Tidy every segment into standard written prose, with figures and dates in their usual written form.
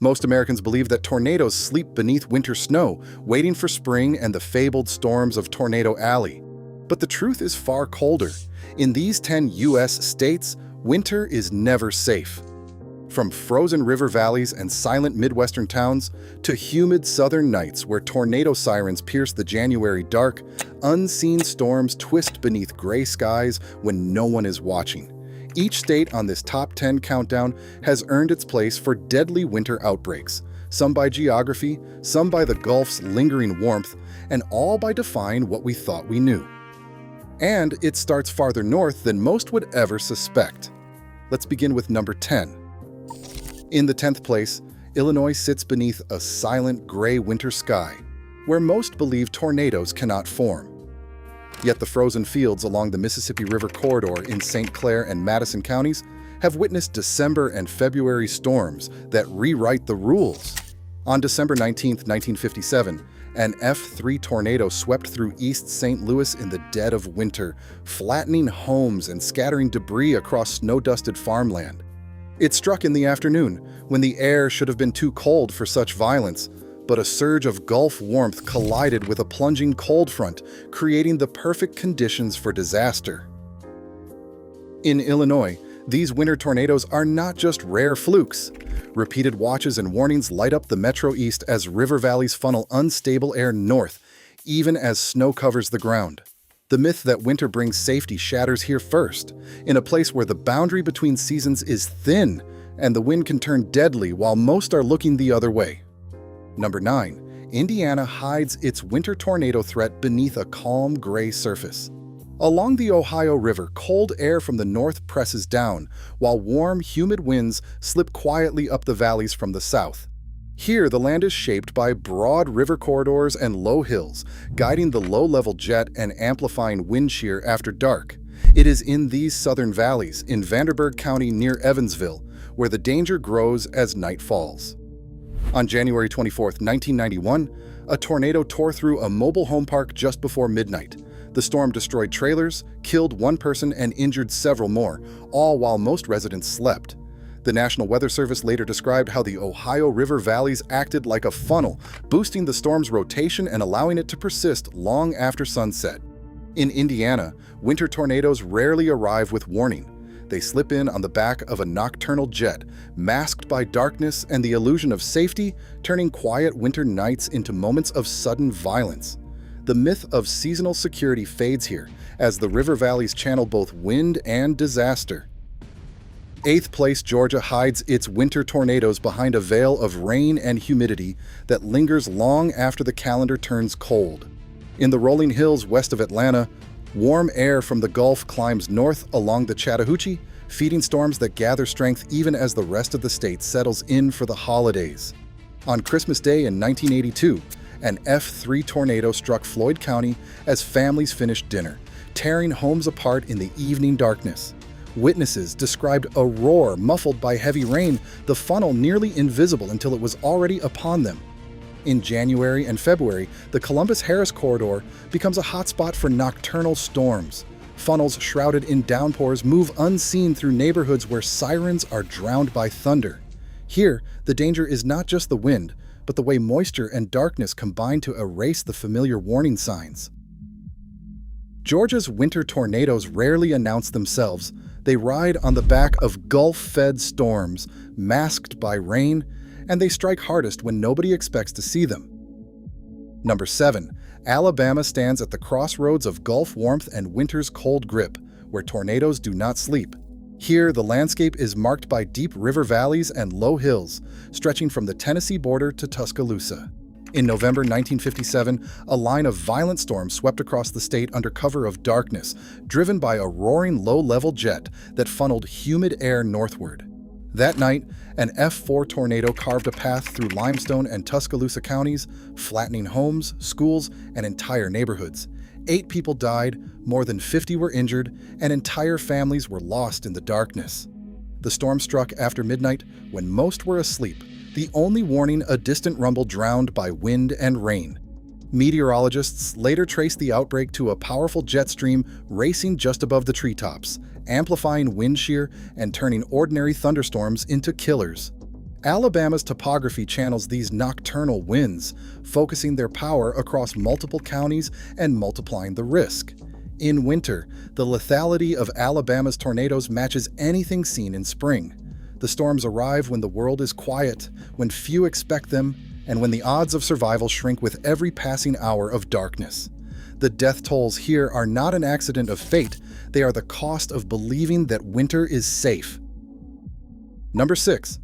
Most Americans believe that tornadoes sleep beneath winter snow, waiting for spring and the fabled storms of Tornado Alley. But the truth is far colder. In these 10 U.S. states, winter is never safe. From frozen river valleys and silent Midwestern towns to humid southern nights where tornado sirens pierce the January dark, unseen storms twist beneath gray skies when no one is watching. Each state on this top 10 countdown has earned its place for deadly winter outbreaks, some by geography, some by the Gulf's lingering warmth, and all by defying what we thought we knew. And it starts farther north than most would ever suspect. Let's begin with number 10. In the 10th place, Illinois sits beneath a silent gray winter sky, where most believe tornadoes cannot form. Yet the frozen fields along the Mississippi River corridor in St. Clair and Madison counties have witnessed December and February storms that rewrite the rules. On December 19, 1957, an F3 tornado swept through East St. Louis in the dead of winter, flattening homes and scattering debris across snow-dusted farmland. It struck in the afternoon, when the air should have been too cold for such violence, but a surge of Gulf warmth collided with a plunging cold front, creating the perfect conditions for disaster. In Illinois, these winter tornadoes are not just rare flukes. Repeated watches and warnings light up the Metro East as river valleys funnel unstable air north, even as snow covers the ground. The myth that winter brings safety shatters here first, in a place where the boundary between seasons is thin and the wind can turn deadly while most are looking the other way. Number 9. Indiana hides its winter tornado threat beneath a calm gray surface. Along the Ohio River, cold air from the north presses down, while warm, humid winds slip quietly up the valleys from the south. Here, the land is shaped by broad river corridors and low hills, guiding the low-level jet and amplifying wind shear after dark. It is in these southern valleys, in Vanderburgh County near Evansville, where the danger grows as night falls. On January 24, 1991, a tornado tore through a mobile home park just before midnight. The storm destroyed trailers, killed one person, and injured several more, all while most residents slept. The National Weather Service later described how the Ohio River valleys acted like a funnel, boosting the storm's rotation and allowing it to persist long after sunset. In Indiana, winter tornadoes rarely arrive with warning. They slip in on the back of a nocturnal jet, masked by darkness and the illusion of safety, turning quiet winter nights into moments of sudden violence. The myth of seasonal security fades here, as the river valleys channel both wind and disaster. 8th place, Georgia hides its winter tornadoes behind a veil of rain and humidity that lingers long after the calendar turns cold. In the rolling hills west of Atlanta, warm air from the Gulf climbs north along the Chattahoochee, feeding storms that gather strength even as the rest of the state settles in for the holidays. On Christmas Day in 1982, an F3 tornado struck Floyd County as families finished dinner, tearing homes apart in the evening darkness. Witnesses described a roar muffled by heavy rain, the funnel nearly invisible until it was already upon them. In January and February, the Columbus-Harris corridor becomes a hotspot for nocturnal storms. Funnels shrouded in downpours move unseen through neighborhoods where sirens are drowned by thunder. Here, the danger is not just the wind, but the way moisture and darkness combine to erase the familiar warning signs. Georgia's winter tornadoes rarely announce themselves. They ride on the back of Gulf-fed storms, masked by rain, and they strike hardest when nobody expects to see them. Number 7. Alabama stands at the crossroads of Gulf warmth and winter's cold grip, where tornadoes do not sleep. Here, the landscape is marked by deep river valleys and low hills, stretching from the Tennessee border to Tuscaloosa. In November 1957, a line of violent storms swept across the state under cover of darkness, driven by a roaring low-level jet that funneled humid air northward. That night, an F4 tornado carved a path through Limestone and Tuscaloosa counties, flattening homes, schools, and entire neighborhoods. 8 people died, more than 50 were injured, and entire families were lost in the darkness. The storm struck after midnight when most were asleep, the only warning a distant rumble drowned by wind and rain. Meteorologists later traced the outbreak to a powerful jet stream racing just above the treetops, amplifying wind shear and turning ordinary thunderstorms into killers. Alabama's topography channels these nocturnal winds, focusing their power across multiple counties and multiplying the risk. In winter, the lethality of Alabama's tornadoes matches anything seen in spring. The storms arrive when the world is quiet, when few expect them, and when the odds of survival shrink with every passing hour of darkness. The death tolls here are not an accident of fate, they are the cost of believing that winter is safe. Number 6.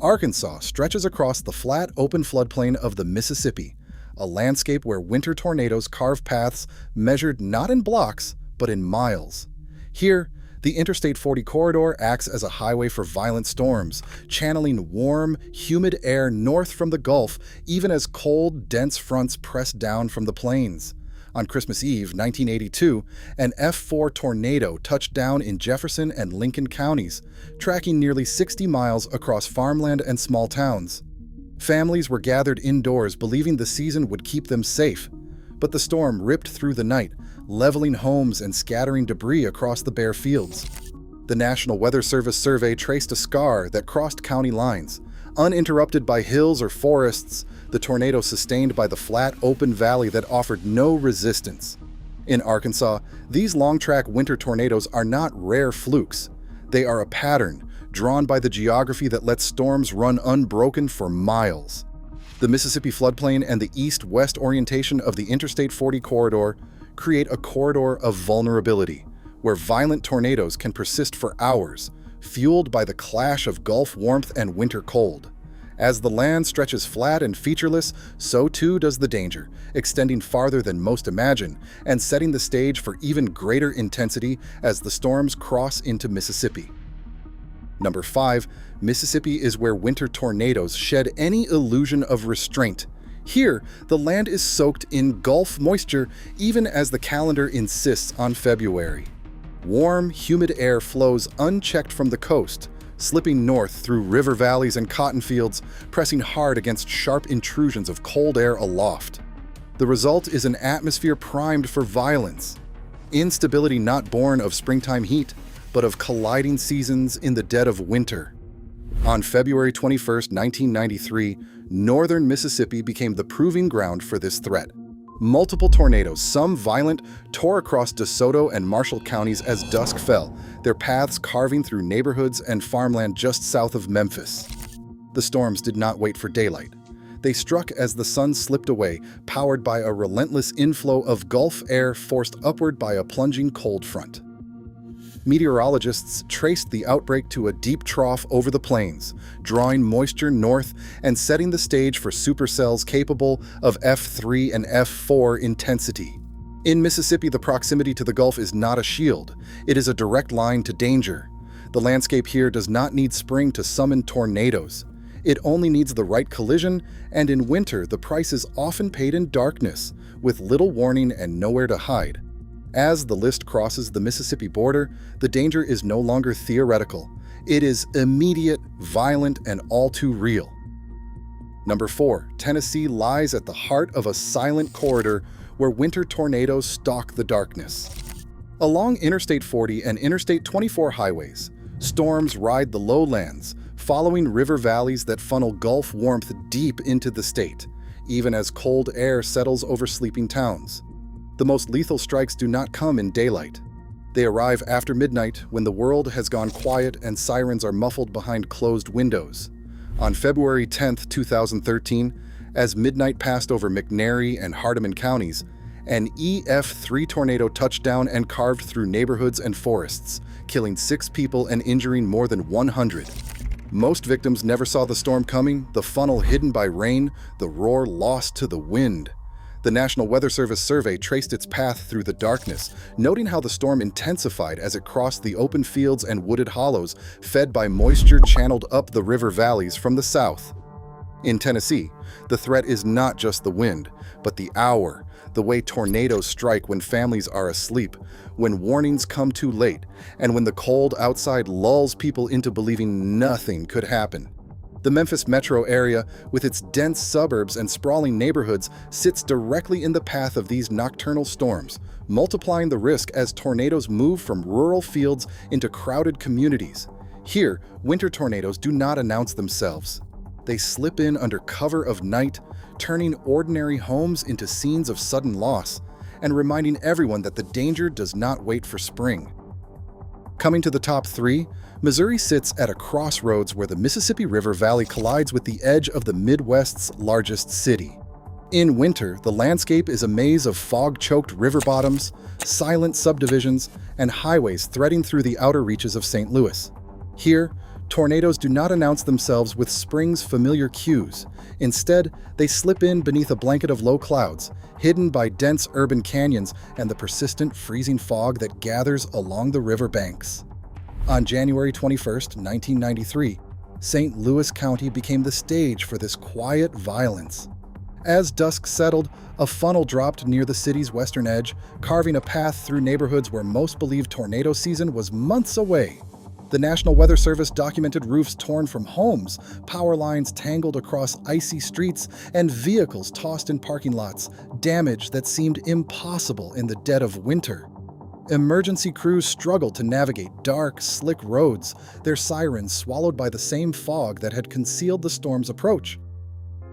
Arkansas stretches across the flat, open floodplain of the Mississippi, a landscape where winter tornadoes carve paths measured not in blocks, but in miles. Here, the Interstate 40 corridor acts as a highway for violent storms, channeling warm, humid air north from the Gulf, even as cold, dense fronts press down from the plains. On Christmas Eve, 1982, an F4 tornado touched down in Jefferson and Lincoln counties, tracking nearly 60 miles across farmland and small towns. Families were gathered indoors believing the season would keep them safe, but the storm ripped through the night, leveling homes and scattering debris across the bare fields. The National Weather Service survey traced a scar that crossed county lines. Uninterrupted by hills or forests, the tornado sustained by the flat, open valley that offered no resistance. In Arkansas, these long-track winter tornadoes are not rare flukes. They are a pattern, drawn by the geography that lets storms run unbroken for miles. The Mississippi floodplain and the east-west orientation of the Interstate 40 corridor create a corridor of vulnerability, where violent tornadoes can persist for hours, fueled by the clash of Gulf warmth and winter cold. As the land stretches flat and featureless, so too does the danger, extending farther than most imagine and setting the stage for even greater intensity as the storms cross into Mississippi. Number 5, Mississippi is where winter tornadoes shed any illusion of restraint. Here, the land is soaked in Gulf moisture even as the calendar insists on February. Warm, humid air flows unchecked from the coast, slipping north through river valleys and cotton fields, pressing hard against sharp intrusions of cold air aloft. The result is an atmosphere primed for violence. Instability not born of springtime heat, but of colliding seasons in the dead of winter. On February 21, 1993, northern Mississippi became the proving ground for this threat. Multiple tornadoes, some violent, tore across DeSoto and Marshall counties as dusk fell, their paths carving through neighborhoods and farmland just south of Memphis. The storms did not wait for daylight. They struck as the sun slipped away, powered by a relentless inflow of Gulf air forced upward by a plunging cold front. Meteorologists traced the outbreak to a deep trough over the plains, drawing moisture north and setting the stage for supercells capable of F3 and F4 intensity. In Mississippi, the proximity to the Gulf is not a shield. It is a direct line to danger. The landscape here does not need spring to summon tornadoes. It only needs the right collision, and in winter, the price is often paid in darkness, with little warning and nowhere to hide. As the list crosses the Mississippi border, the danger is no longer theoretical. It is immediate, violent, and all too real. Number 4, Tennessee lies at the heart of a silent corridor where winter tornadoes stalk the darkness. Along Interstate 40 and Interstate 24 highways, storms ride the lowlands, following river valleys that funnel Gulf warmth deep into the state, even as cold air settles over sleeping towns. The most lethal strikes do not come in daylight. They arrive after midnight when the world has gone quiet and sirens are muffled behind closed windows. On February 10, 2013, as midnight passed over McNairy and Hardeman counties, an EF3 tornado touched down and carved through neighborhoods and forests, killing 6 people and injuring more than 100. Most victims never saw the storm coming, the funnel hidden by rain, the roar lost to the wind. The National Weather Service survey traced its path through the darkness, noting how the storm intensified as it crossed the open fields and wooded hollows, fed by moisture channeled up the river valleys from the south. In Tennessee, the threat is not just the wind, but the hour, the way tornadoes strike when families are asleep, when warnings come too late, and when the cold outside lulls people into believing nothing could happen. The Memphis metro area, with its dense suburbs and sprawling neighborhoods, sits directly in the path of these nocturnal storms, multiplying the risk as tornadoes move from rural fields into crowded communities. Here, winter tornadoes do not announce themselves. They slip in under cover of night, turning ordinary homes into scenes of sudden loss, and reminding everyone that the danger does not wait for spring. Coming to the top 3, Missouri sits at a crossroads where the Mississippi River Valley collides with the edge of the Midwest's largest city. In winter, the landscape is a maze of fog-choked river bottoms, silent subdivisions, and highways threading through the outer reaches of St. Louis. Here, tornadoes do not announce themselves with spring's familiar cues. Instead, they slip in beneath a blanket of low clouds, hidden by dense urban canyons and the persistent freezing fog that gathers along the river banks. On January 21, 1993, St. Louis County became the stage for this quiet violence. As dusk settled, a funnel dropped near the city's western edge, carving a path through neighborhoods where most believed tornado season was months away. The National Weather Service documented roofs torn from homes, power lines tangled across icy streets, and vehicles tossed in parking lots, damage that seemed impossible in the dead of winter. Emergency crews struggled to navigate dark, slick roads, their sirens swallowed by the same fog that had concealed the storm's approach.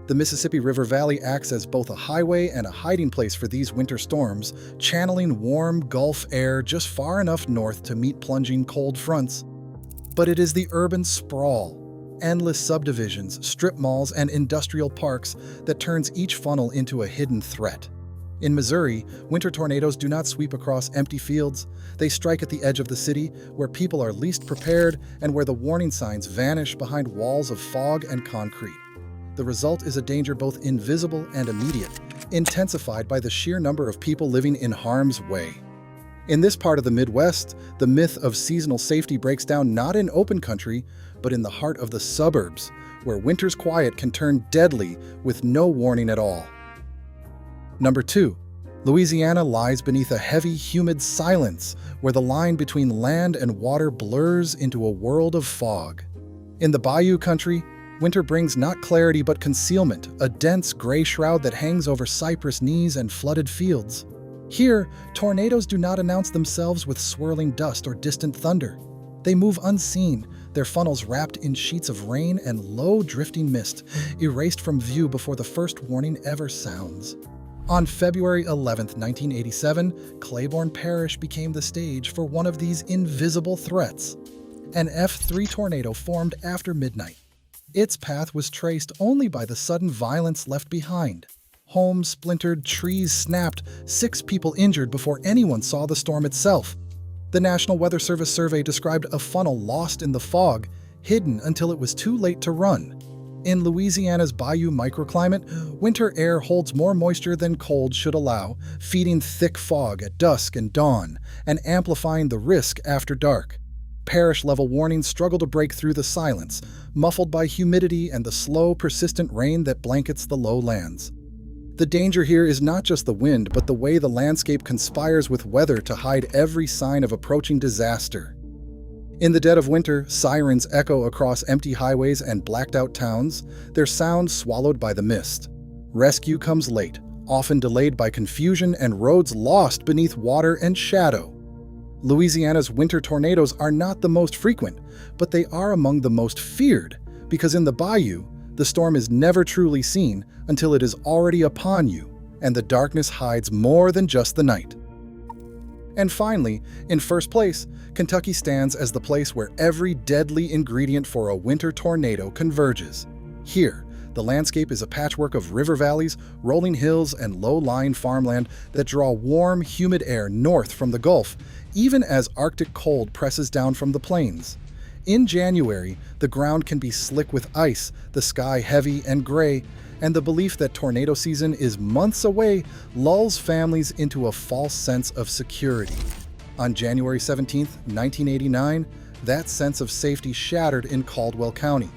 The Mississippi River Valley acts as both a highway and a hiding place for these winter storms, channeling warm Gulf air just far enough north to meet plunging cold fronts. But it is the urban sprawl, endless subdivisions, strip malls, and industrial parks that turns each funnel into a hidden threat. In Missouri, winter tornadoes do not sweep across empty fields. They strike at the edge of the city, where people are least prepared and where the warning signs vanish behind walls of fog and concrete. The result is a danger both invisible and immediate, intensified by the sheer number of people living in harm's way. In this part of the Midwest, the myth of seasonal safety breaks down not in open country, but in the heart of the suburbs, where winter's quiet can turn deadly with no warning at all. Number 2. Louisiana lies beneath a heavy, humid silence, where the line between land and water blurs into a world of fog. In the bayou country, winter brings not clarity but concealment, a dense gray shroud that hangs over cypress knees and flooded fields. Here, tornadoes do not announce themselves with swirling dust or distant thunder. They move unseen, their funnels wrapped in sheets of rain and low drifting mist, erased from view before the first warning ever sounds. On February 11, 1987, Claiborne Parish became the stage for one of these invisible threats. An F3 tornado formed after midnight. Its path was traced only by the sudden violence left behind. Homes splintered, trees snapped, 6 people injured before anyone saw the storm itself. The National Weather Service survey described a funnel lost in the fog, hidden until it was too late to run. In Louisiana's bayou microclimate, winter air holds more moisture than cold should allow, feeding thick fog at dusk and dawn, and amplifying the risk after dark. Parish-level warnings struggle to break through the silence, muffled by humidity and the slow, persistent rain that blankets the lowlands. The danger here is not just the wind, but the way the landscape conspires with weather to hide every sign of approaching disaster. In the dead of winter, sirens echo across empty highways and blacked-out towns, their sound swallowed by the mist. Rescue comes late, often delayed by confusion and roads lost beneath water and shadow. Louisiana's winter tornadoes are not the most frequent, but they are among the most feared, because in the bayou, the storm is never truly seen until it is already upon you, and the darkness hides more than just the night. And finally, in first place, Kentucky stands as the place where every deadly ingredient for a winter tornado converges. Here, the landscape is a patchwork of river valleys, rolling hills, and low-lying farmland that draw warm, humid air north from the Gulf, even as Arctic cold presses down from the plains. In January, the ground can be slick with ice, the sky heavy and gray, and the belief that tornado season is months away lulls families into a false sense of security. On January 17, 1989, that sense of safety shattered in Caldwell County.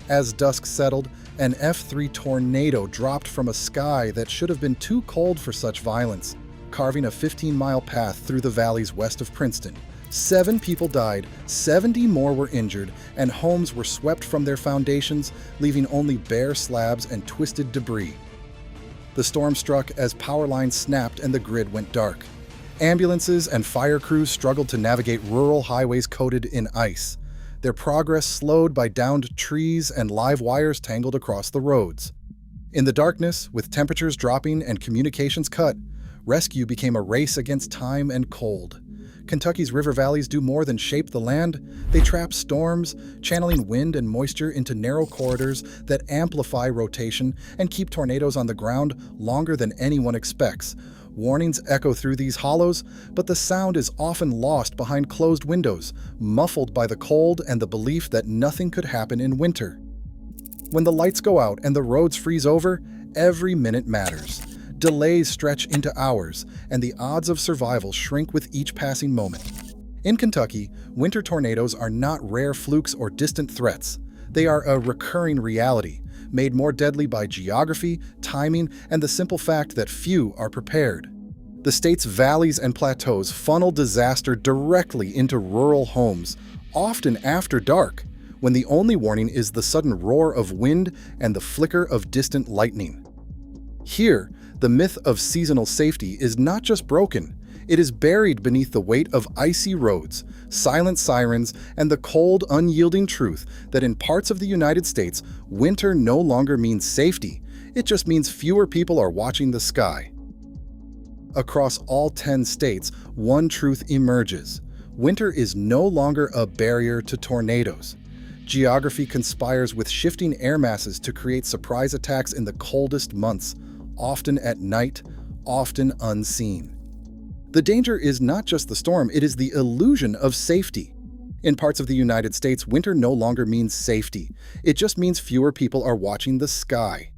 As dusk settled, an F3 tornado dropped from a sky that should have been too cold for such violence, carving a 15-mile path through the valleys west of Princeton. 7 people died, 70 more were injured, and homes were swept from their foundations, leaving only bare slabs and twisted debris. The storm struck as power lines snapped and the grid went dark. Ambulances and fire crews struggled to navigate rural highways coated in ice. their progress slowed by downed trees and live wires tangled across the roads. In the darkness, with temperatures dropping and communications cut, rescue became a race against time and cold. Kentucky's river valleys do more than shape the land. They trap storms, channeling wind and moisture into narrow corridors that amplify rotation and keep tornadoes on the ground longer than anyone expects. Warnings echo through these hollows, but the sound is often lost behind closed windows, muffled by the cold and the belief that nothing could happen in winter. When the lights go out and the roads freeze over, every minute matters. Delays stretch into hours, and the odds of survival shrink with each passing moment. In Kentucky, winter tornadoes are not rare flukes or distant threats. They are a recurring reality, made more deadly by geography, timing, and the simple fact that few are prepared. The state's valleys and plateaus funnel disaster directly into rural homes, often after dark, when the only warning is the sudden roar of wind and the flicker of distant lightning. Here, the myth of seasonal safety is not just broken, it is buried beneath the weight of icy roads, silent sirens, and the cold, unyielding truth that in parts of the United States, winter no longer means safety, it just means fewer people are watching the sky. Across all 10 states, one truth emerges. Winter is no longer a barrier to tornadoes. Geography conspires with shifting air masses to create surprise attacks in the coldest months, often at night, often unseen. The danger is not just the storm, it is the illusion of safety. In parts of the United States, winter no longer means safety. It just means fewer people are watching the sky.